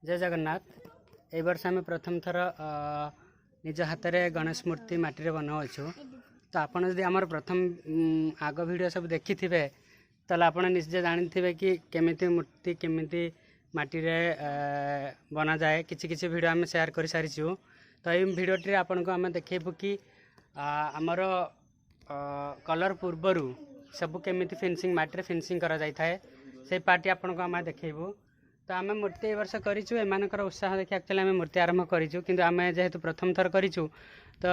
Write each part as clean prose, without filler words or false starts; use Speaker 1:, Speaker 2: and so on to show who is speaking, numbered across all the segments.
Speaker 1: जय जगन्नाथ। ए वर्ष आम प्रथम थर निज हाथ में गणेश मूर्ति माटी बनाऊँ। तो आपड़ जदि आमर प्रथम आग वीडियो सब देखि थे ताल आप निजे जानी थे कि केमिति मूर्ति केमिति माटी बना जाए। किछि किछि वीडियो आम शेयर कर सारी। तो ये वीडियो आपन को आम देखु कि आमर कलर पूर्वर सब केमिति फिनिशिंग माटी फिनिशिंग करा जाय थाए से पार्टी आपन को आम देखु। तो आम मूर्ति ए वर्ष करूँ एमानकर उत्साह देखिए एक्चुअली आम मूर्ति आरंभ करूँ कि आम जेहेतु प्रथम थर करूँ तो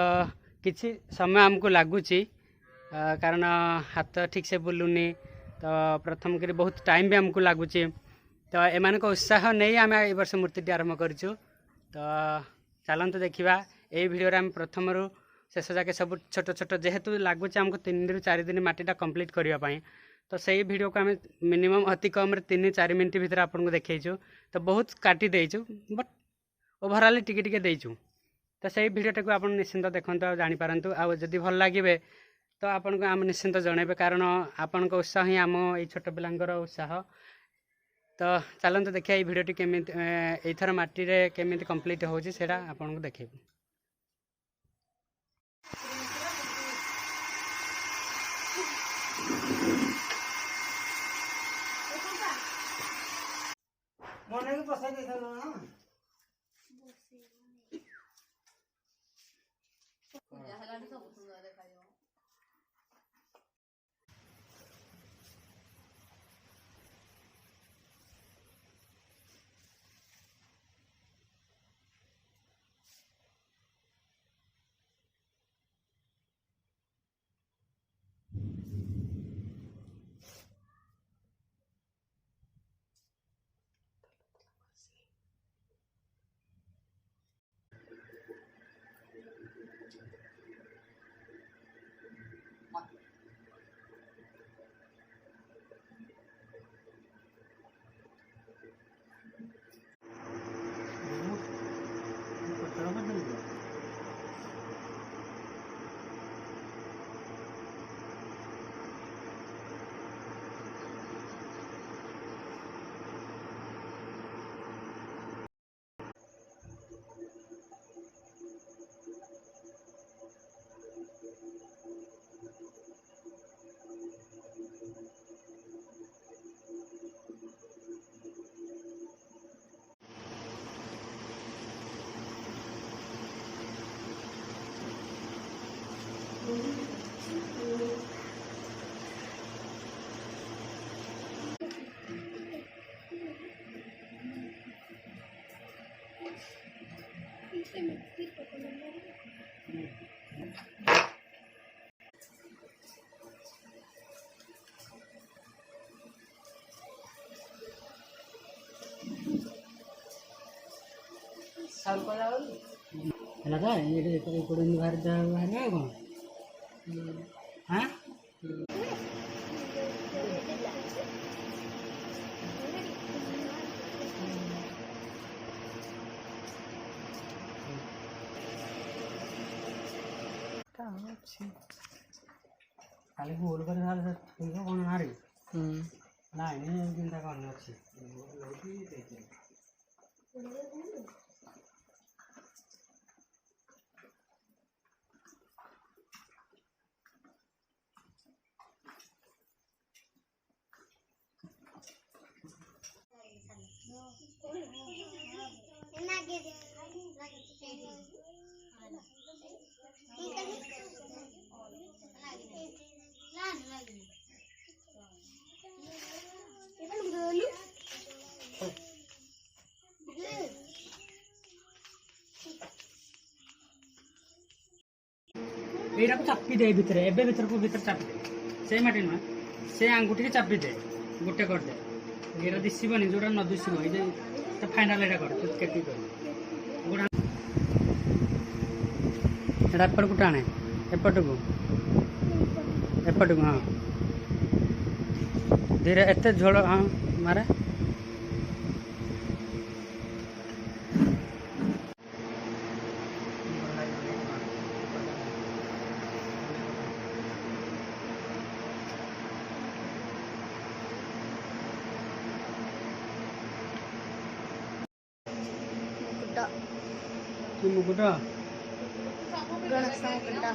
Speaker 1: किसी समय आमको लगुच कारण हाथ ठीक से बुलूनी। तो प्रथम कर बहुत टाइम भी आमको लगुच। तो एमान उत्साह नहीं आम ए वर्ष मूर्ति आरंभ करूँ। तो चलते देखा ये वीडियो आम प्रथम रू शेष जाके सब छोट छोट जेहेतु लगुच आमको 3 ରୁ 4 दिन माटीटा कंप्लीट करने। तो सही वीडियो को आम मिनिमम अति कम 3-4 मिनट भीतर आपको देखु। तो बहुत काटी देचु बट ओभरऑल टिके टिके देचु। तो सही वीडियोटा को आप निश्चिंत देखु जानीपारतु। आदि भल लगे तो आपन को आम निश्चिंत जनइबे कारण आपण को उत्साह ही आम ये छोट पिलांकर उत्साह। तो चलते देखिए ये वीडियोटी केमी एथर माटी रे केमिति कंप्लीट होची सेटा आपन को देखेबु।
Speaker 2: मने को पसाई दे थालो ना पूजा हलाडी सब सुंदर देखायो। साल को जाओ है ना ये कोड बाहर जा बाहर है कौन हां खाली गोल कर साल ठीक है कौन मारे ना नहीं चिंता करना अच्छी एटा को चापी दे भीतर एबे भीतर को भीतर चापी दे से माटी न से आंगुठी के चापी दे गोटे कर दे एरा दिसिबनी जोडा न दिसिबो ए जे तो फाइनल एटा कर तो केटी कर गोडा एटा पर को टाणे एपट को हां धीरे एते झोल हां मारे
Speaker 1: କି ମୁକୁଟ
Speaker 3: ଗଣେଶ ମୁକୁଟ